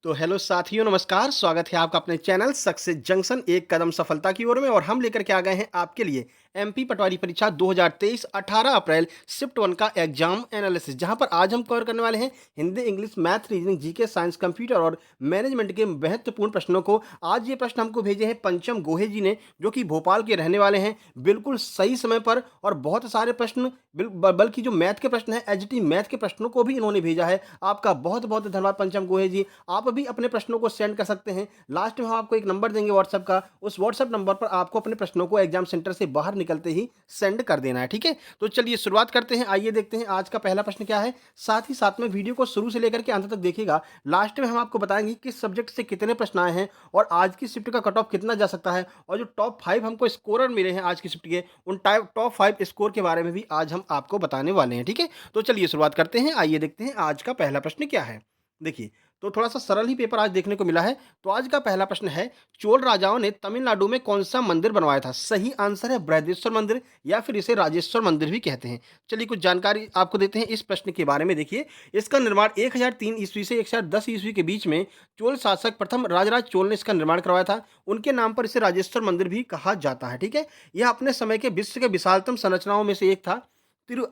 तो हेलो साथियों, नमस्कार। स्वागत है आपका अपने चैनल सक्सेस जंक्शन एक कदम सफलता की ओर में। और हम लेकर के आ गए हैं आपके लिए एमपी पटवारी परीक्षा 2023 18 अप्रैल शिफ्ट 1 का एग्जाम एनालिसिस, जहां पर आज हम कवर करने वाले हैं Hindi, English, math, reasoning, GK, science, computer और मैनेजमेंट के महत्वपूर्ण प्रश्नों को। आज ये प्रश्न हमको भेजे हैं पंचम गोहे जी ने, जो कि भोपाल के रहने वाले हैं। बिल्कुल सही समय पर और बहुत सारे प्रश्न बल्कि जो मैथ के प्रश्न है, एचटी मैथ के प्रश्नों को भी इन्होंने भेजा है। आपका बहुत बहुत धन्यवाद पंचम गोहे जी। आप भी अपने प्रश्नों को सेंड कर सकते हैं। लास्ट में हम आपको एक नंबर देंगे व्हाट्सएप का, उस व्हाट्सएप नंबर पर आपको अपने प्रश्नों को एग्जाम सेंटर से बाहर निकलते ही सेंड कर देना है, ठीक है। तो चलिए शुरुआत करते हैं। आइए देखते हैं आज का पहला प्रश्न क्या है। साथ ही साथ में वीडियो को शुरू से लेकर के अंत तक देखिएगा। लास्ट में हम आपको बताएंगे किस सब्जेक्ट से कितने प्रश्न आए हैं और आज की शिफ्ट का कट ऑफ कितना जा सकता है, और जो टॉप 5 हमको स्कोरर मिले हैं आज की शिफ्ट के, उन टॉप 5 स्कोर के बारे में भी आज हम आपको बताने वाले हैं, ठीक है। तो चलिए शुरुआत करते हैं। आइए देखते हैं आज का पहला प्रश्न क्या है। देखिए, तो थोड़ा-सा सरल ही पेपर आज देखने को मिला है। तो आज का पहला प्रश्न है, चोल राजाओं ने तमिलनाडु में कौन-सा मंदिर बनवाया था? सही आंसर है बृहदेश्वर मंदिर, या फिर इसे राजेश्वर मंदिर भी कहते हैं। चलिए कुछ जानकारी आपको देते हैं इस प्रश्न के बारे में। देखिए, इसका निर्माण 1003 ईस्वी से 1010 ईस्वी के बीच में चोल शासक प्रथम राजराज चोल ने इसका निर्माण करवाया था। उनके नाम पर इसे राजेश्वर मंदिर भी कहा जाता है, ठीक है। यह अपने समय के विश्व के विशालतम संरचनाओं में से एक था।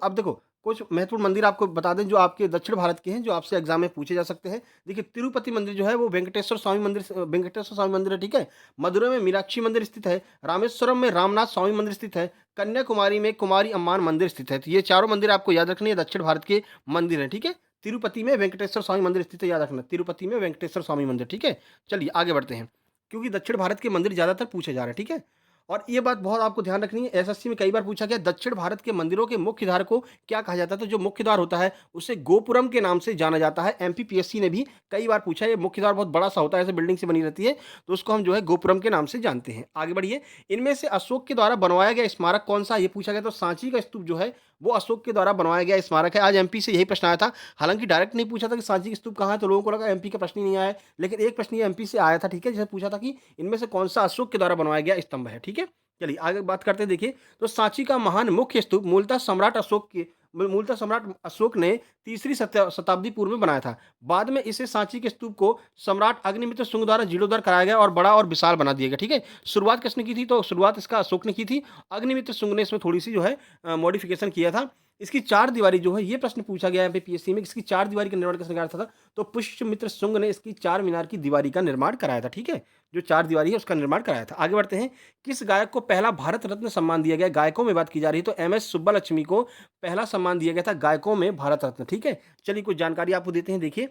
अब देखो, कुछ महत्वपूर्ण मंदिर आपको बता दें जो आपके दक्षिण भारत के हैं, जो आपसे एग्जाम में पूछे जा सकते हैं। देखिए, तिरुपति मंदिर जो है वो वेंकटेश्वर स्वामी मंदिर है, ठीक है। मदुरै में मीनाक्षी मंदिर स्थित है। रामेश्वरम में रामनाथ स्वामी मंदिर स्थित है। कन्याकुमारी में कुमारी अम्मान मंदिर स्थित है। तो ये चारों मंदिर आपको याद रखनी है, दक्षिण भारत के मंदिर हैं, ठीक है। तिरुपति में वेंकटेश्वर स्वामी मंदिर स्थित है, याद रखना, तिरुपति में वेंकटेश्वर स्वामी मंदिर, ठीक है। चलिए आगे बढ़ते हैं, क्योंकि दक्षिण भारत के मंदिर ज्यादातर पूछे जा रहे हैं, ठीक है। और ये बात बहुत आपको ध्यान रखनी है, एसएससी में कई बार पूछा गया दक्षिण भारत के मंदिरों के मुख्य द्वार को क्या कहा जाता है। तो जो मुख्य द्वार होता है उसे गोपुरम के नाम से जाना जाता है। एमपीपीएससी ने भी कई बार पूछा है। ये मुख्य द्वार बहुत बड़ा सा होता है, ऐसे बिल्डिंग से बनी रहती है, तो उसको हम जो है गोपुरम के नाम से जानते हैं। आगे बढ़िए। इनमें से अशोक के द्वारा बनवाया गया स्मारक कौन सा, ये पूछा गया। तो सांची का स्तूप जो है वो अशोक के द्वारा बनवाया गया स्मारक है। आज एमपी से यही प्रश्न आया था। हालांकि डायरेक्ट नहीं पूछा था कि सांची का स्तूप कहाँ है, तो लोगों को लगा एमपी का प्रश्न ही नहीं आया है, लेकिन एक प्रश्न ये एमपी से आया था, ठीक है, जिसे पूछा था कि इनमें से कौन सा अशोक के द्वारा बनवाया गया स्तंभ है, ठीक है। चलिए आगे बात करते हैं। देखिए, तो सांची का महान मुख्य स्तूप मूलतः सम्राट अशोक ने तीसरी शताब्दी पूर्व में बनाया था। बाद में इसे सांची के स्तूप को सम्राट अग्निमित्र शुंग द्वारा जीर्णोद्धार कराया गया और बड़ा और विशाल बना दिया गया, ठीक है। शुरुआत किसने की थी? तो शुरुआत इसका अशोक ने की थी। अग्निमित्र शुंग ने इसमें थोड़ी सी जो है मॉडिफिकेशन किया था। इसकी चार दीवारी जो है, ये प्रश्न पूछा गया है पीएससी में, इसकी चार दीवारी का निर्माण किसने कराया था? तो पुष्यमित्र शुंग ने इसकी चार मीनार की दीवारी का निर्माण कराया था, ठीक है। जो चार दीवारी है उसका निर्माण कराया था। आगे बढ़ते हैं। किस गायक को पहला भारत रत्न सम्मान दिया गया? गायकों में बात की जा रही है, तो एम एस सुब्बालक्ष्मी को पहला सम्मान दिया गया था गायकों में भारत रत्न, ठीक है। चलिए कुछ जानकारी आपको देते हैं। देखिए,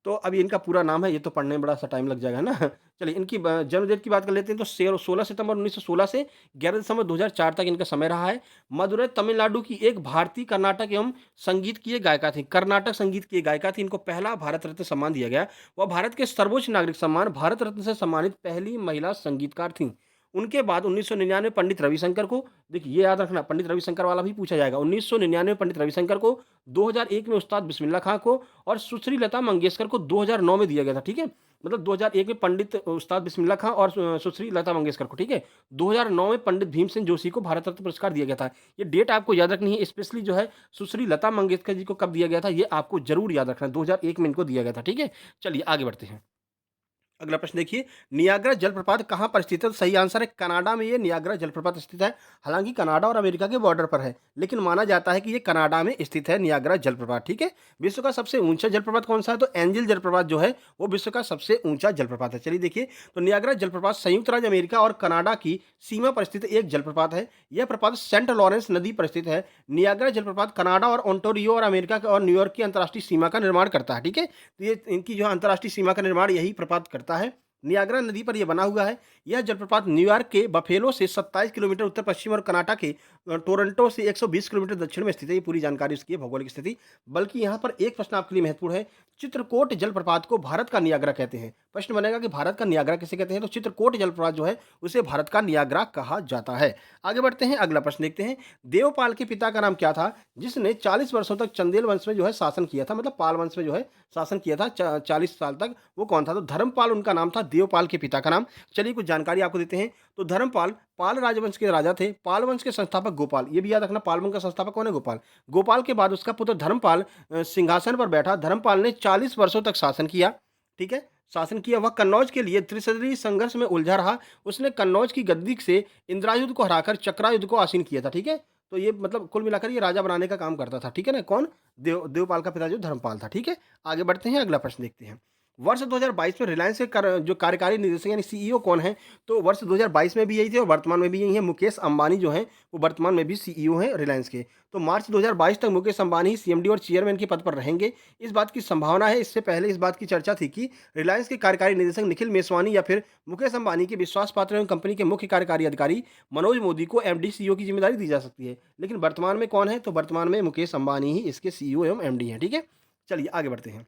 तो अभी इनका पूरा नाम है, ये तो पढ़ने में बड़ा सा टाइम लग जाएगा ना। चलिए इनकी जन्म डेट की बात कर लेते हैं। तो 16 सितंबर 1916 से 11 दिसंबर 2004 तक इनका समय रहा है। मदुरै तमिलनाडु की एक भारतीय कर्नाटक एवं संगीत की ये गायिका थी। कर्नाटक संगीत की गायिका थी। इनको पहला भारत रत्न सम्मान दिया गया। वह भारत के सर्वोच्च नागरिक सम्मान भारत रत्न से सम्मानित पहली महिला संगीतकार थी। उनके बाद 1999 पंडित रविशंकर को, देखिए ये याद रखना, पंडित रविशंकर वाला भी पूछा जाएगा। 1999 पंडित रविशंकर को, 2001 में उस्ताद बिस्मिल्लाह खां को, और सुश्री लता मंगेशकर को 2009 में दिया गया था, ठीक है। मतलब 2001 में पंडित उस्ताद बिस्मिल्लाह खां और सुश्री लता मंगेशकर को, ठीक है। 2009 में पंडित भीमसेन जोशी को भारत रत्न पुरस्कार दिया गया था। ये डेट आपको याद रखनी है, स्पेशली जो है सुश्री लता मंगेशकर जी को कब दिया गया था, ये आपको जरूर याद रखना है। 2001 में इनको दिया गया था, ठीक है। चलिए आगे बढ़ते हैं। अगला प्रश्न देखिए, नियाग्रा जलप्रपात कहाँ पर स्थित है? तो सही आंसर है कनाडा में ये नियाग्रा जलप्रपात स्थित है। हालांकि कनाडा और अमेरिका के बॉर्डर पर है, लेकिन माना जाता है कि ये कनाडा में स्थित है नियाग्रा जलप्रपात, ठीक है। विश्व का सबसे ऊंचा जलप्रपात कौन सा है? तो एंजल जलप्रपात जो है वो विश्व का सबसे ऊंचा जलप्रपात है। चलिए देखिए, तो नियाग्रा जलप्रपात संयुक्त राज्य अमेरिका और कनाडा की सीमा पर स्थित एक जलप्रपात है। यह प्रपात सेंट लॉरेंस नदी पर स्थित है। नियाग्रा जलप्रपात कनाडा और ओंटारियो और अमेरिका और न्यूयॉर्क की अंतर्राष्ट्रीय सीमा का निर्माण करता है, ठीक है। तो ये इनकी जो अंतर्राष्ट्रीय सीमा का निर्माण यही प्रपात करता है। नियाग्रा नदी पर यह बना हुआ है। यह जलप्रपात न्यूयॉर्क के बफेलो से 27 किलोमीटर उत्तर पश्चिम और कनाडा के टोरंटो से 120 किलोमीटर दक्षिण में स्थित है। ये पूरी जानकारी उसकी है, भौगोलिक स्थिति। बल्कि यहाँ पर एक प्रश्न आपके लिए महत्वपूर्ण है, चित्रकोट जलप्रपात को भारत का नियाग्रा कहते हैं। प्रश्न बनेगा कि भारत का नियाग्रा किसे कहते हैं? तो चित्रकोट जलप्रपात जो है उसे भारत का नियाग्रा कहा जाता है। आगे बढ़ते हैं, अगला प्रश्न देखते हैं। देवपाल के पिता का नाम क्या था, जिसने 40 वर्षों तक चंदेल वंश में जो है शासन किया था? मतलब पाल वंश में जो है शासन किया था 40 साल तक, वो कौन था? तो धर्मपाल उनका नाम था, देवपाल के पिता का नाम। चलिए कुछ जानकारी आपको देते हैं। तो धर्मपाल पाल राजवंश के राजा थे। पाल वंश के संस्थापक गोपाल, ये भी याद रखना, पाल वंश का संस्थापक कौन है? गोपाल। गोपाल के बाद उसका पुत्र धर्मपाल सिंहासन पर बैठा। धर्मपाल ने 40 वर्षों तक शासन किया, ठीक है। शासन किया, वह कन्नौज के लिए त्रिस्तरीय संघर्ष में उलझा रहा। उसने कन्नौज की गद्दी से इंद्रायुध को हराकर चक्रायुध को आसीन किया था, ठीक है? तो ये मतलब कुल मिलाकर ये राजा बनाने का काम करता था, ठीक है ना? कौन? देवपाल का पिता जो धर्मपाल था, ठीक है? आगे बढ़ते हैं, अगला प्रश्न देखते हैं। वर्ष 2022 में रिलायंस के जो कार्यकारी निदेशक यानी सीईओ कौन है? तो वर्ष 2022 में भी यही थे और वर्तमान में भी यही है। मुकेश अंबानी जो हैं, वो वर्तमान में भी सीईओ हैं रिलायंस के। तो मार्च 2022 तक मुकेश अंबानी ही सीएमडी और चेयरमैन के पद पर रहेंगे, इस बात की संभावना है। इससे पहले इस बात की चर्चा थी कि रिलायंस के कार्यकारी निदेशक निखिल मेसवानी या फिर मुकेश अंबानी के विश्वास पात्र एवं कंपनी के मुख्य कार्यकारी अधिकारी मनोज मोदी को एमडी सीईओ की जिम्मेदारी दी जा सकती है। लेकिन वर्तमान में कौन है? तो वर्तमान में मुकेश अंबानी ही इसके सीईओ एवं एमडी हैं, ठीक है? चलिए आगे बढ़ते हैं।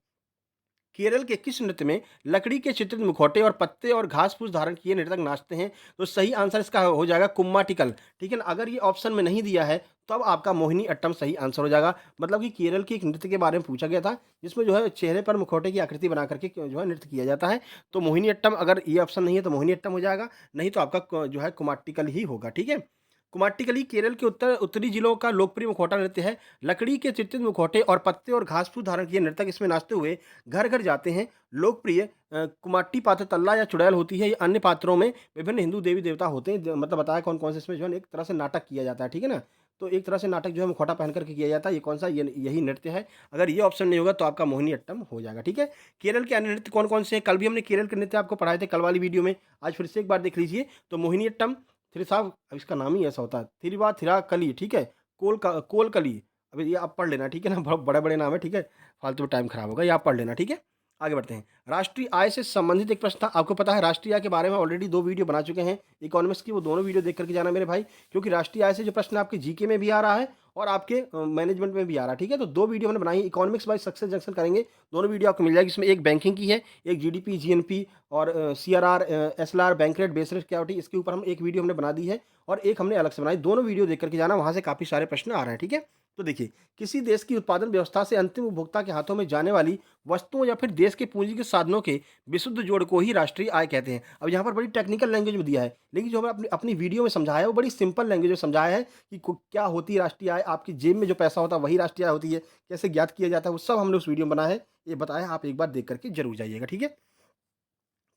केरल के किस नृत्य में लकड़ी के चित्रित मुखौटे और पत्ते और घास फूस धारण किए नर्तक नाचते हैं? तो सही आंसर इसका हो जाएगा कुम्माटिकल, ठीक है ना? अगर ये ऑप्शन में नहीं दिया है तो अब आपका मोहिनी अट्टम सही आंसर हो जाएगा। मतलब कि केरल के एक नृत्य के बारे में पूछा गया था, जिसमें जो है चेहरे पर मुखौटे की आकृति बना करके जो है नृत्य किया जाता है। तो मोहिनी अट्टम, अगर ये ऑप्शन नहीं है तो मोहिनी अट्टम हो जाएगा, नहीं तो आपका जो है कुमाट्टिकल ही होगा, ठीक है? कुमाट्टिकली केरल के उत्तरी जिलों का लोकप्रिय मुखौटा नृत्य है। लकड़ी के चित्रित मुखौटे और पत्ते और घास फूस धारण किए नर्तक इसमें नाचते हुए घर घर जाते हैं। लोकप्रिय कुमाट्टी पात्र तल्ला या चुड़ैल होती है। ये अन्य पात्रों में विभिन्न हिंदू देवी देवता होते हैं। मतलब बताया कौन कौन से इसमें जो है एक तरह से नाटक किया जाता है, ठीक है ना? तो एक तरह से नाटक जो है मुखौटा पहन करके किया जाता है। ये कौन सा? ये यही नृत्य है। अगर ये ऑप्शन नहीं होगा तो आपका मोहिनी अट्टम हो जाएगा, ठीक है? केरल के अन्य नृत्य कौन कौन से हैं? कल भी हमने केरल के नृत्य आपको पढ़ाए थे कल वाली वीडियो में। आज फिर से एक बार देख लीजिए। तो मोहिनी अट्टम, फिर साहब अब इसका नाम ही ऐसा होता है, थिरिवा थिराकली, ठीक है? कोलकली। अभी ये आप पढ़ लेना, ठीक है ना? बहुत बड़े-बड़े नाम है, ठीक है? फालतू में टाइम खराब होगा, ये आप पढ़ लेना, ठीक है? आगे बढ़ते हैं। राष्ट्रीय आय से संबंधित एक प्रश्न था। आपको पता है राष्ट्रीय आय के बारे में ऑलरेडी 2 वीडियो बना चुके हैं इकोनॉमिक्स की, वो दोनों वीडियो देख कर के जाना मेरे भाई, क्योंकि राष्ट्रीय आय से जो प्रश्न आपके जीके में भी आ रहा है और आपके मैनेजमेंट में भी आ रहा है, ठीक है? तो 2 वीडियो मैंने बनाई है, इकोनॉमिक्स बाय सक्सेस जंक्शन करेंगे, दोनों वीडियो आपको मिल जाएगी। इसमें एक बैंकिंग की है, एक जीडीपी, जीएनपी और CRR, SLR, bank rate, base rate क्या होती है, इसके ऊपर हम एक वीडियो हमने बना दी है और एक हमने अलग से बनाई। दोनों वीडियो देख कर के जाना, वहाँ से काफ़ी सारे प्रश्न आ रहे हैं, ठीक है? तो देखिए, किसी देश की उत्पादन व्यवस्था से अंतिम उपभोक्ता के हाथों में जाने वाली वस्तुओं या फिर देश के पूंजी के साधनों के विशुद्ध जोड़ को ही राष्ट्रीय आय कहते हैं। अब यहाँ पर बड़ी टेक्निकल लैंग्वेज में दिया है, लेकिन जो हमें अपनी अपनी वीडियो में समझाया है वो बड़ी सिंपल लैंग्वेज में समझाया है कि क्या होती है राष्ट्रीय आय, आपकी जेब में जो पैसा होता है वही राष्ट्रीय आय होती है, कैसे ज्ञात किया जाता है वो सब हमने उस वीडियो में बनाया है। ये बताया, आप एक बार देख करके जरूर जाइएगा, ठीक है?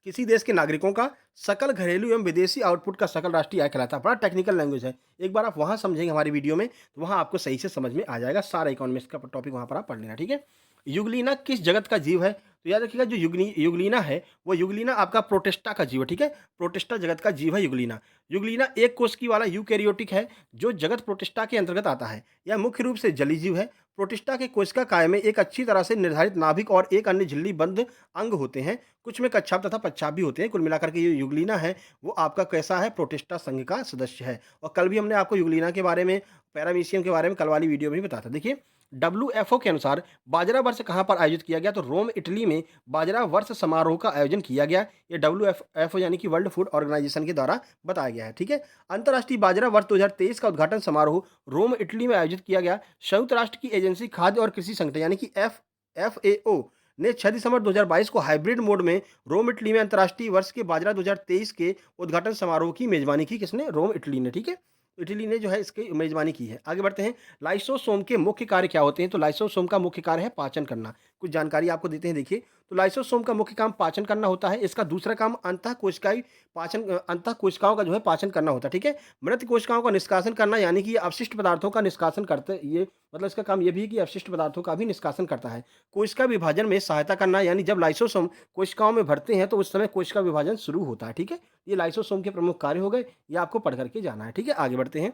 किसी देश के नागरिकों का सकल घरेलू एवं विदेशी आउटपुट का सकल राष्ट्रीय आय कहलाता है। बड़ा टेक्निकल लैंग्वेज है। एक बार आप वहाँ समझेंगे हमारी वीडियो में, तो वहाँ आपको सही से समझ में आ जाएगा। सारा इकोनॉमिक्स का टॉपिक वहाँ पर आप पढ़ लेना, ठीक है? युगलीना किस जगत का जीव है? तो याद रखिएगा, जो युगलीना है, वो युगलीना आपका प्रोटिस्टा का जीव है, ठीक है? प्रोटिस्टा जगत का जीव है युगलीना। युगलीना एक कोशिकी वाला यूकैरियोटिक है, जो जगत प्रोटिस्टा के अंतर्गत आता है। यह मुख्य रूप से जलीय जीव है। प्रोटिस्टा के कोशिका काय में एक अच्छी तरह से निर्धारित नाभिक और एक अन्य झिल्ली बंद अंग होते हैं। कुछ में कच्छाप तथा पच्छाप भी होते हैं। कुल मिलाकर के ये युगलीना है, वो आपका कैसा है? प्रोटिस्टा संघ का सदस्य है। और कल भी हमने आपको युगलीना के बारे में, पैरामीशियम के बारे में कल वाली वीडियो में भी बताया था। देखिए, डब्ल्यूएफओ के अनुसार बाजरा वर्ष कहाँ पर आयोजित किया गया? तो रोम, इटली में बाजरा वर्ष समारोह का आयोजन किया गया। ये डब्ल्यूएफओ यानी कि वर्ल्ड फूड ऑर्गेनाइजेशन के द्वारा बताया गया है, ठीक है? अंतर्राष्ट्रीय बाजरा वर्ष 2023 का उद्घाटन समारोह रोम, इटली में आयोजित किया गया। संयुक्त राष्ट्र की एजेंसी खाद्य और कृषि संगठन यानी कि एफएओ ने 6 दिसंबर 2022 को हाइब्रिड मोड में रोम, इटली में अंतर्राष्ट्रीय वर्ष के बाजरा 2023 के उद्घाटन समारोह की मेजबानी की। किसने? रोम, इटली ने, ठीक है? इटली ने जो है इसकी मेजबानी की है। आगे बढ़ते हैं। लाइसोसोम के मुख्य कार्य क्या होते हैं? तो लाइसोसोम का मुख्य कार्य है पाचन करना। कुछ जानकारी आपको देते हैं, देखिए। तो लाइसोसोम का मुख्य काम पाचन करना होता है। इसका दूसरा काम अंतःकोशिकाई अंतःकोशिकाओं का जो है पाचन करना होता है, ठीक है? मृत कोशिकाओं का निष्कासन करना, यानी कि ये अपशिष्ट पदार्थों का निष्कासन करते, ये मतलब इसका काम ये भी है कि अपशिष्ट पदार्थों का भी निष्कासन करता है। कोशिका विभाजन में सहायता करना, यानी जब लाइसोसोम कोशिकाओं में भरते हैं तो उस समय कोशिका विभाजन शुरू होता है, ठीक है? ये लाइसोसोम के प्रमुख कार्य हो गए, ये आपको पढ़ करके जाना है, ठीक है? आगे बढ़ते हैं।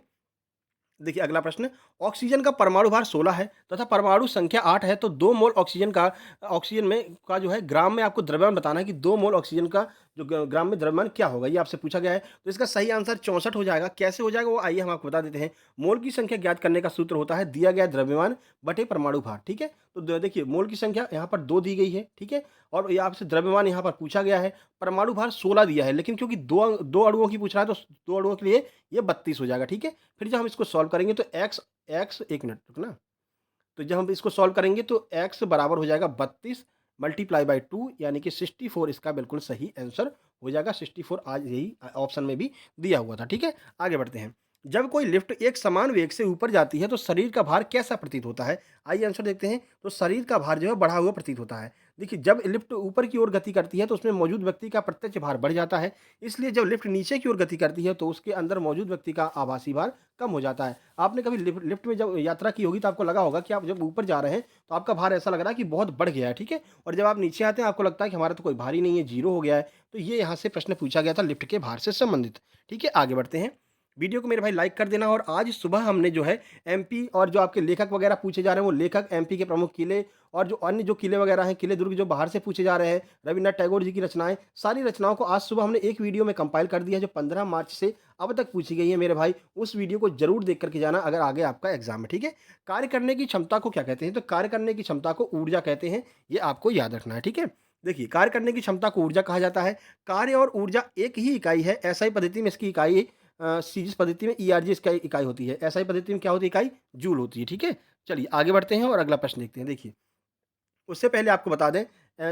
देखिए अगला प्रश्न, ऑक्सीजन का परमाणु भार 16 है तथा परमाणु संख्या 8 है, तो 2 मोल ऑक्सीजन में का जो है ग्राम में आपको द्रव्यमान बताना है कि 2 मोल ऑक्सीजन का जो ग्राम में द्रव्यमान क्या होगा, ये आपसे पूछा गया है। तो इसका सही आंसर 64 हो जाएगा। कैसे हो जाएगा वो आइए हम आपको बता देते हैं। मोल की संख्या ज्ञात करने का सूत्र होता है दिया गया द्रव्यमान बटे परमाणु भार, ठीक है? तो देखिए, मोल की संख्या यहाँ पर 2 दी गई है, ठीक है? और ये आपसे द्रव्यमान यहाँ पर पूछा गया है। परमाणु भार 16 दिया है, लेकिन क्योंकि दो अणुओं की पूछ रहा है तो 2 अणुओं के लिए ये 32 हो जाएगा, ठीक है? फिर जब हम इसको सॉल्व करेंगे तो एक्स एक्स एक मिनट रुकना। तो जब हम इसको सॉल्व करेंगे तो एक्स बराबर हो जाएगा 32 मल्टीप्लाई बाई 2, यानी कि 64 इसका बिल्कुल सही आंसर हो जाएगा। 64 आज यही ऑप्शन में भी दिया हुआ था, ठीक है? आगे बढ़ते हैं। जब कोई लिफ्ट एक समान वेग से ऊपर जाती है तो शरीर का भार कैसा प्रतीत होता है? आइए आंसर देखते हैं। तो शरीर का भार जो है बढ़ा हुआ प्रतीत होता है। देखिए, जब लिफ्ट ऊपर की ओर गति करती है तो उसमें मौजूद व्यक्ति का प्रत्यक्ष भार बढ़ जाता है। इसलिए जब लिफ्ट नीचे की ओर गति करती है तो उसके अंदर मौजूद व्यक्ति का आभासी भार कम हो जाता है। आपने कभी लिफ्ट में जब यात्रा की होगी तो आपको लगा होगा कि आप जब ऊपर जा रहे हैं तो आपका भार ऐसा लग रहा है कि बहुत बढ़ गया है, ठीक है? और जब आप नीचे आते हैं आपको लगता है कि हमारा तो कोई भार ही नहीं है, ज़ीरो हो गया है। तो ये यहाँ से प्रश्न पूछा गया था लिफ्ट के भार से संबंधित। ठीक है, आगे बढ़ते हैं। वीडियो को मेरे भाई लाइक कर देना। और आज सुबह हमने जो है एमपी और जो आपके लेखक वगैरह पूछे जा रहे हैं वो लेखक, एमपी के प्रमुख किले और जो अन्य जो किले वगैरह हैं, किले दुर्ग जो बाहर से पूछे जा रहे हैं, रविन्द्रनाथ टैगोर जी की रचनाएं, सारी रचनाओं को आज सुबह हमने एक वीडियो में कंपाइल कर दिया है जो 15 मार्च से अब तक पूछी गई है मेरे भाई। उस वीडियो को जरूर देख करके जाना अगर आगे आपका एग्जाम है, ठीक है? कार्य करने की क्षमता को क्या कहते हैं? तो कार्य करने की क्षमता को ऊर्जा कहते हैं। ये आपको याद रखना है, ठीक है? देखिए, कार्य करने की क्षमता को ऊर्जा कहा जाता है। कार्य और ऊर्जा एक ही इकाई है। एसआई पद्धति में इसकी इकाई सीरीज पद्धति में ईआरजी इसका इकाई होती है। एसआई पद्धति में क्या होती है इकाई? जूल होती है, ठीक है? चलिए आगे बढ़ते हैं और अगला प्रश्न देखते हैं। देखिए, उससे पहले आपको बता दें,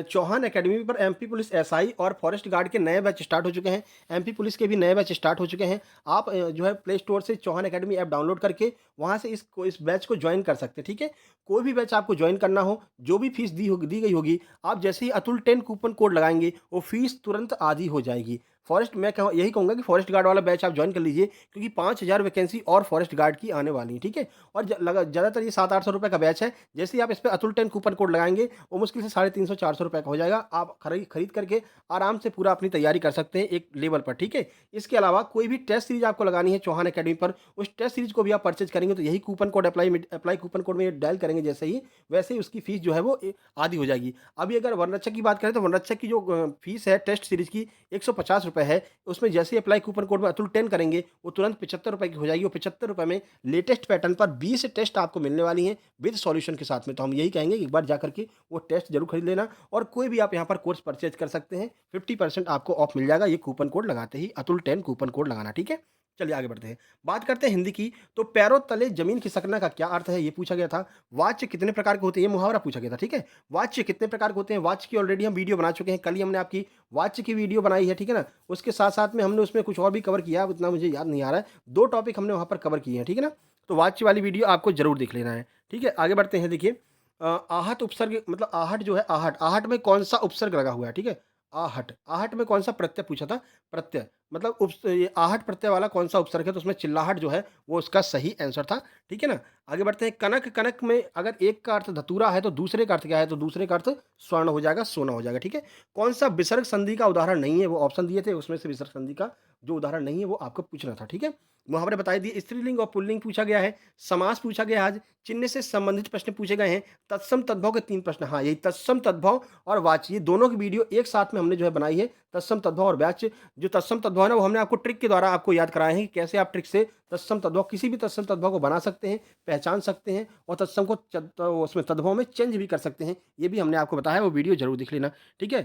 चौहान अकेडमी पर एमपी पुलिस एसआई और फॉरेस्ट गार्ड के नए बैच स्टार्ट हो चुके हैं। एमपी पुलिस के भी नए बैच स्टार्ट हो चुके हैं। आप जो है प्ले स्टोर से चौहान अकेडमी ऐप डाउनलोड करके वहाँ से इस बैच को ज्वाइन कर सकते हैं, ठीक है? कोई भी बैच आपको ज्वाइन करना हो, जो भी फीस दी गई होगी, आप जैसे ही अतुल 10 कूपन कोड लगाएंगे वो फीस तुरंत आधी हो जाएगी। फॉरेस्ट मैं यही कहूँगा कि फॉरेस्ट गार्ड वाला बैच आप ज्वाइन कर लीजिए, क्योंकि 5000 वैकेंसी और फॉरेस्ट गार्ड की आने वाली है, ठीक है? और ज़्यादातर ये 700-800 रुपये का बैच है। जैसे ही आप इस पे अतुल 10 कूपन कोड लगाएंगे वो मुश्किल से 350-400 रुपए का हो जाएगा। आप खरीद करके आराम से पूरा अपनी तैयारी कर सकते हैं एक लेवल पर, ठीक है? इसके अलावा कोई भी टेस्ट सीरीज आपको लगानी है चौहान अकेडमी पर, उस टेस्ट सीरीज को भी आप परचेज करेंगे तो यही coupon code apply coupon code में डायल करेंगे जैसे ही, वैसे ही उसकी फीस जो है वो आधी हो जाएगी। अभी अगर वनरक्षक की बात करें तो वनरक्षक की जो फीस है टेस्ट सीरीज की 150 रुपए है। उसमें जैसे ही अप्लाई कूपन कोड में अतुल 10 करेंगे वो तुरंत 75 रुपए की हो जाएगी। वो 75 रुपए में लेटेस्ट पैटर्न पर 20 टेस्ट आपको मिलने वाली हैं विद सॉल्यूशन के साथ में। तो हम यही कहेंगे कि एक बार जा करके वो टेस्ट जरूर खरीद लेना। और कोई भी आप यहाँ पर कोर्स परचेज कर सकते हैं, 50% आपको ऑफ मिल जाएगा ये कूपन कोड लगाते ही, अतुल 10 कूपन कोड लगाना, ठीक है? चलिए आगे बढ़ते हैं। बात करते हैं हिंदी की। तो पैरों तले जमीन खिसकना का क्या अर्थ है ये पूछा गया था। वाच्य कितने प्रकार के होते हैं ये मुहावरा पूछा गया था, ठीक है? वाच्य कितने प्रकार के होते हैं, वाच्य की ऑलरेडी हम वीडियो बना चुके हैं। कल ही हमने आपकी वाच्य की वीडियो बनाई है, ठीक है ना? उसके साथ साथ में हमने उसमें कुछ और भी कवर किया, उतना मुझे याद नहीं आ रहा है। 2 टॉपिक हमने वहाँ पर कवर किए हैं, ठीक है ना? तो वाच्य वाली वीडियो आपको जरूर देख लेना है, ठीक है? आगे बढ़ते हैं। देखिए, आहट उपसर्ग मतलब आहट जो है, आहट, आहट में कौन-सा उपसर्ग लगा हुआ है, ठीक है? आहट, आहट में कौन-सा प्रत्यय पूछा था? प्रत्यय, मतलब ये आहट प्रत्यय वाला कौन-सा उपसर्ग है? तो उसमें चिल्लाहट जो है वो उसका सही आंसर था, ठीक है ना? आगे बढ़ते हैं। कनक, कनक में अगर एक का अर्थ धतूरा है तो दूसरे का अर्थ क्या है? तो दूसरे का अर्थ स्वर्ण हो जाएगा, सोना हो जाएगा, ठीक है? कौन-सा विसर्ग संधि का उदाहरण नहीं है? वो ऑप्शन दिए थे, उसमें से विसर्ग संधि का जो उदाहरण नहीं है वो आपको पूछना था, ठीक है? मुहावरे बता दिए। स्त्रीलिंग और पुल्लिंग पूछा गया है, समास पूछा गया है आज, चिन्ह से संबंधित प्रश्न पूछे गए हैं, तत्सम तद्भव के 3 प्रश्न। हाँ, यही तत्सम तद्भव और वाच्य, ये दोनों की वीडियो एक साथ में हमने जो है बनाई है, तत्सम तद्भव और वाच्य। जो तत्सम तद्भव है ना वो हमने आपको ट्रिक के द्वारा आपको याद कराए हैं कि कैसे आप ट्रिक से तत्सम तद्भव, किसी भी तत्सम तद्भव को बना सकते हैं, पहचान सकते हैं और तत्सम को उसमें तद्भव में चेंज भी कर सकते हैं। ये भी हमने आपको बताया है, वो वीडियो जरूर देख लेना, ठीक है?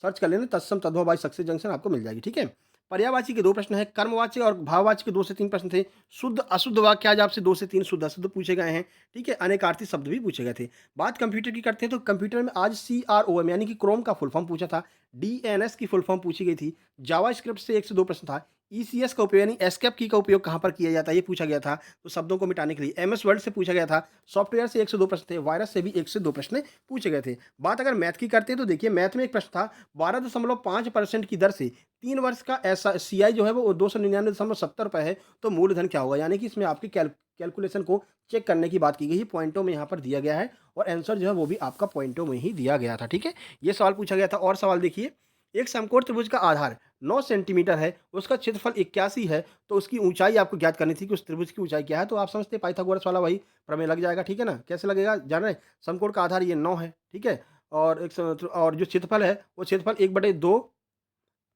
सर्च कर लेना तत्सम तद्भव बाय सक्सेस जंक्शन, आपको मिल जाएगी, ठीक है? पर्यायवाची के 2 प्रश्न हैं, कर्मवाची और भाववाची के 2 से 3 प्रश्न थे। शुद्ध अशुद्ध वाक्य आज आपसे 2 से 3 शुद्ध अशुद्ध पूछे गए हैं, ठीक है? अनेकार्थी शब्द भी पूछे गए थे। बात कंप्यूटर की करते हैं तो कंप्यूटर में आज CROM यानी कि क्रोम का फुल फॉर्म पूछा था। DNS की फुल फॉर्म पूछी गई थी। जावास्क्रिप्ट से 1 से 2 प्रश्न था। ECS का उपयोग यानी एस्केप की का उपयोग कहाँ पर किया जाता है ये पूछा गया था, तो शब्दों को मिटाने के लिए। MS वर्ड से पूछा गया था। सॉफ्टवेयर से 1 से 2 प्रश्न थे। वायरस से भी 1 से 2 प्रश्न पूछे गए थे। बात अगर मैथ की करते हैं तो देखिए, मैथ में एक प्रश्न था, 12.5% की दर से 3 वर्ष का ऐसा CI जो है वो 299.70 रुपए है, तो मूलधन क्या होगा? यानी कि इसमें आपकी कैलकुलेशन को चेक करने की बात की गई है, पॉइंटों में यहाँ पर दिया गया है और आंसर जो है वो भी आपका पॉइंटों में ही दिया गया था, ठीक है? ये सवाल पूछा गया था। और सवाल देखिए, एक समकोण त्रिभुज का आधार 9 सेंटीमीटर है, उसका क्षेत्रफल 81 है, तो उसकी ऊंचाई आपको ज्ञात करनी थी कि उस त्रिभुज की ऊंचाई क्या है? तो आप समझते हैं पाइथागोरस वाला वही प्रमेय लग जाएगा, ठीक है ना? कैसे लगेगा जान रहे हैं? समकोण का आधार ये 9 है, ठीक है? और और जो क्षेत्रफल है वो क्षेत्रफल 1/2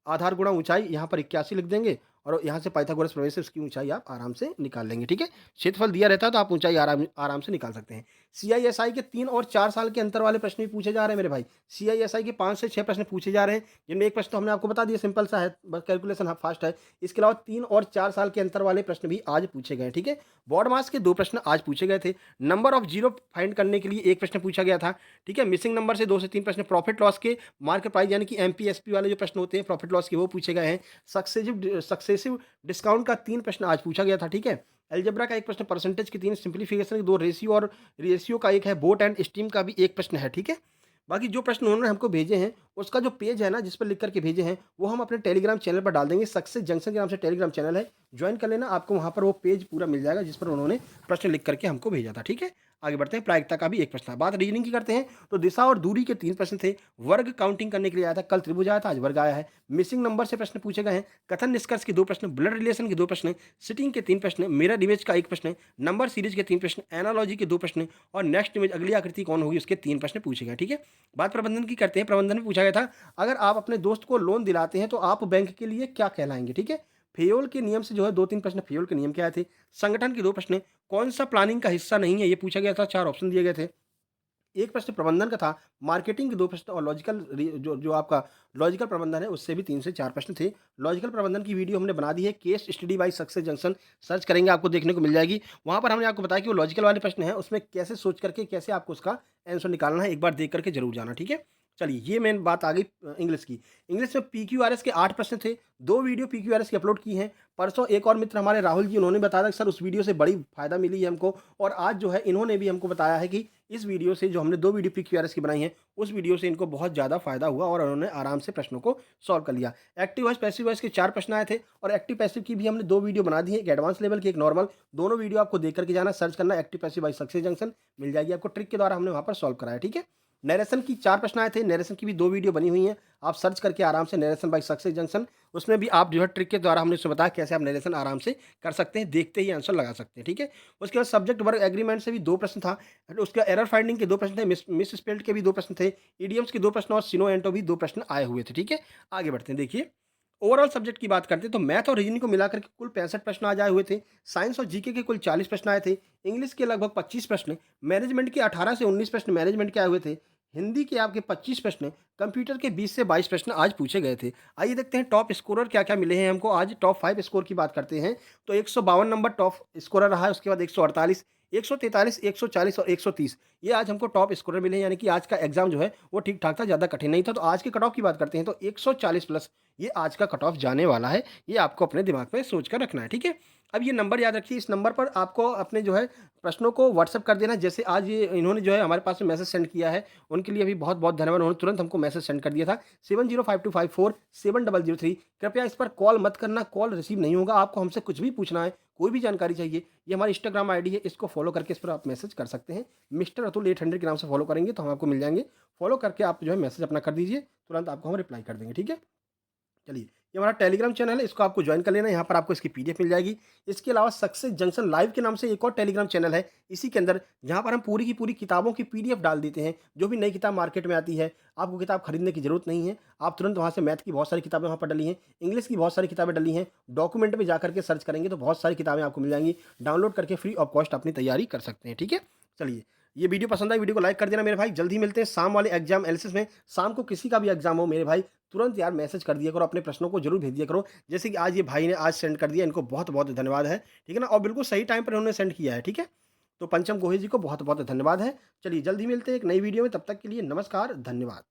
आधार गुणा ऊंचाई, यहाँ पर 81 लिख देंगे और यहाँ से पाइथागोरस प्रमेय से उसकी ऊंचाई आप आराम से निकाल लेंगे, ठीक है? क्षेत्रफल दिया रहता है तो आप ऊंचाई आराम आराम से निकाल सकते हैं। सीआईएसआई के 3 और 4 साल के अंतर वाले प्रश्न भी पूछे जा रहे हैं मेरे भाई। सीआईएसआई के 5 से 6 प्रश्न पूछे जा रहे हैं, जिनमें एक प्रश्न तो हमने आपको बता दिया, सिंपल सा है, बस कैलकुलेशन फास्ट है। इसके अलावा 3 और 4 साल के अंतर वाले प्रश्न भी आज पूछे गए, ठीक है। बोर्ड मास के 2 प्रश्न आज पूछे गए थे। नंबर ऑफ जीरो फाइंड करने के लिए एक प्रश्न पूछा गया था, ठीक है। मिसिंग नंबर से 2 से 3 प्रश्न, प्रॉफिट लॉस के मार्केट प्राइस यानी कि एमपीएसपी वाले जो प्रश्न होते हैं प्रॉफिट लॉस के, वो पूछे गए हैं। सक्सेसिव डिस्काउंट का 3 प्रश्न आज पूछा गया था, ठीक है। अलजेब्रा का एक प्रश्न, परसेंटेज के 3, सिंप्लीफिकेशन के 2, रेशियो और रेशियो का एक है, बोट एंड स्टीम का भी एक प्रश्न है, ठीक है। बाकी जो प्रश्न उन्होंने हमको भेजे हैं, उसका जो पेज है ना जिस पर लिख करके भेजे हैं, वो हम अपने टेलीग्राम चैनल पर डाल देंगे। सक्सेस जंक्शन के नाम से टेलीग्राम चैनल है, ज्वाइन कर लेना, आपको वहाँ पर वो पेज पूरा मिल जाएगा जिस पर उन्होंने प्रश्न लिख करके हमको भेजा था, ठीक है। आगे बढ़ते हैं, प्रायिकता का भी एक प्रश्न है। बात रीजनिंग की करते हैं तो दिशा और दूरी के 3 प्रश्न थे। वर्ग काउंटिंग करने के लिए आया था, कल त्रिभुज आया था, आज वर्ग आया है। मिसिंग नंबर से प्रश्न पूछे गए हैं। कथन निष्कर्ष के 2 प्रश्न, ब्लड रिलेशन के 2 प्रश्न, सिटिंग के 3 प्रश्न, मिरर इमेज का 1 प्रश्न, नंबर सीरीज के 3 प्रश्न, एनालॉजी के 2 प्रश्न और नेक्स्ट इमेज अगली आकृति कौन होगी उसके 3 प्रश्न पूछे गए, ठीक है। बात प्रबंधन की करते हैं। प्रबंधन में पूछा गया था, अगर आप अपने दोस्त को लोन दिलाते हैं तो आप बैंक के लिए क्या कहलाएंगे, ठीक है। फेयोल के नियम से जो है 2-3 प्रश्न, फेयोल के नियम क्या आए थे। संगठन के 2 प्रश्न, कौन सा प्लानिंग का हिस्सा नहीं है, ये पूछा गया था, 4 ऑप्शन दिए गए थे। एक प्रश्न प्रबंधन का था, मार्केटिंग के 2 प्रश्न और जो जो आपका लॉजिकल प्रबंधन है उससे भी 3 से 4 प्रश्न थे। लॉजिकल प्रबंधन की वीडियो हमने बना दी है, case study bye success junction, search करेंगे आपको देखने को मिल जाएगी। वहाँ पर हमने आपको बताया कि वो लॉजिकल वाले प्रश्न हैं, उसमें कैसे सोच करके कैसे आपको उसका आंसर निकालना है, एक बार देख करके जरूर जाना, ठीक है। चलिए, ये मेन बात आ गई इंग्लिश की। इंग्लिश में पीक्यूआरएस के 8 प्रश्न थे, 2 वीडियो पीक्यूआरएस की अपलोड की हैं। परसों एक और मित्र हमारे राहुल जी, उन्होंने बताया कि सर उस वीडियो से बड़ी फ़ायदा मिली है हमको, और आज जो है इन्होंने भी हमको बताया है कि इस वीडियो से, जो हमने 2 वीडियो पीक्यूआरएस की बनाई हैं, उस वीडियो से इनको बहुत ज़्यादा फ़ायदा हुआ और उन्होंने आराम से प्रश्नों को सॉल्व कर लिया। एक्टिव वॉइस, पैसिव वॉइस के 4 प्रश्न आए थे और एक्टिव पैसिव की भी हमने 2 वीडियो बना दी है, एक एडवांस लेवल की, एक नॉर्मल। दोनों वीडियो आपको देख करके जाना, सर्च करना active passive by success junction, मिल जाएगी आपको, ट्रिक के द्वारा हमने वहाँ पर सॉल्व कराया, ठीक है। नरेशन की 4 प्रश्न आए थे, नरेशन की भी 2 वीडियो बनी हुई हैं, आप सर्च करके आराम से नरेशन बाय सक्सेस जंक्शन, उसमें भी आप जो है ट्रिक के द्वारा हमने उसमें बताया कैसे आप नरेशन आराम से कर सकते हैं, देखते ही आंसर लगा सकते हैं, ठीक है। उसके बाद सब्जेक्ट वर्क एग्रीमेंट से भी 2 प्रश्न था, उसका एरर फाइंडिंग के 2 प्रश्न थे, मिस स्पेल्ड के भी 2 प्रश्न थे, इडियम्स के 2 प्रश्न और सिनो एंटो भी 2 प्रश्न आए हुए थे, ठीक है। आगे बढ़ते हैं, देखिए ओवरऑल सब्जेक्ट की बात करते हैं तो मैथ और रीजनिंग को मिलाकर के कुल 65 प्रश्न आज आए हुए थे। साइंस और जीके के कुल 40 प्रश्न आए थे। इंग्लिश के लगभग 25 प्रश्न, मैनेजमेंट के 18 से 19 प्रश्न मैनेजमेंट के आए हुए थे। हिंदी के आपके 25 प्रश्न, कंप्यूटर के 20 से 22 प्रश्न आज पूछे गए थे। आइए देखते हैं टॉप स्कोरर क्या-क्या मिले हैं हमको आज। टॉप 5 स्कोर की बात करते हैं तो 152 नंबर टॉप स्कोरर रहा है, उसके बाद 148, 143, 140 और 130, ये आज हमको टॉप स्कोरर मिले हैं, यानी कि आज का एग्जाम जो है वो ठीक-ठाक था, ज़्यादा कठिन नहीं था। तो आज के कट ऑफ की बात करते हैं तो 140 प्लस ये आज का कट ऑफ जाने वाला है, ये आपको अपने दिमाग में सोच कर रखना है, ठीक है। अब ये नंबर याद रखिए, इस नंबर पर आपको अपने जो है प्रश्नों को व्हाट्सएप कर देना। जैसे आज ये इन्होंने जो है हमारे पास में मैसेज सेंड किया है, उनके लिए भी बहुत-बहुत धन्यवाद। उन्होंने तुरंत हमको मैसेज सेंड कर दिया था 7052547003। कृपया इस पर कॉल मत करना, कॉल रिसीव नहीं होगा। आपको हमसे कुछ भी पूछना है, कोई भी जानकारी चाहिए, ये हमारी इंस्टाग्राम आईडी है, इसको फॉलो करके इस पर आप मैसेज कर सकते हैं। मिस्टर अतुल 800 के नाम से फॉलो करेंगे तो हम आपको मिल जाएँगे। फॉलो करके आप जो है मैसेज अपना कर दीजिए, तुरंत आपको हम रिप्लाई कर देंगे, ठीक है। चलिए, ये हमारा टेलीग्राम चैनल है, इसको आपको ज्वाइन कर लेना है, यहाँ पर आपको इसकी पीडीएफ मिल जाएगी। इसके अलावा सक्सेस जंक्शन लाइव के नाम से एक और टेलीग्राम चैनल है, इसी के अंदर जहाँ पर हम पूरी की पूरी किताबों की पीडीएफ डाल देते हैं। जो भी नई किताब मार्केट में आती है, आपको किताब खरीदने की ज़रूरत नहीं है, आप तुरंत वहाँ से, मैथ की बहुत सारी किताबें वहाँ पर डली हैं, इंग्लिश की बहुत सारी किताबें डली हैं, डॉक्यूमेंट में जाकर के सर्च करेंगे तो बहुत सारी किताबें आपको मिल जाएँगी। डाउनलोड करके फ्री ऑफ कॉस्ट अपनी तैयारी कर सकते हैं, ठीक है। चलिए, ये वीडियो पसंद आई, वीडियो को लाइक कर देना मेरे भाई। जल्द ही मिलते हैं शाम वाले एग्जाम एनालिसिस में। शाम को किसी का भी एग्जाम हो मेरे भाई, तुरंत यार मैसेज कर दिया करो, अपने प्रश्नों को जरूर भेज दिया करो। जैसे कि आज ये भाई ने आज सेंड कर दिया, इनको बहुत बहुत धन्यवाद है, ठीक है ना, और बिल्कुल सही टाइम पर उन्होंने सेंड किया है, ठीक है। तो पंचम गोहे जी को बहुत बहुत धन्यवाद है। चलिए, जल्द ही मिलते हैं एक नई वीडियो में, तब तक के लिए नमस्कार, धन्यवाद।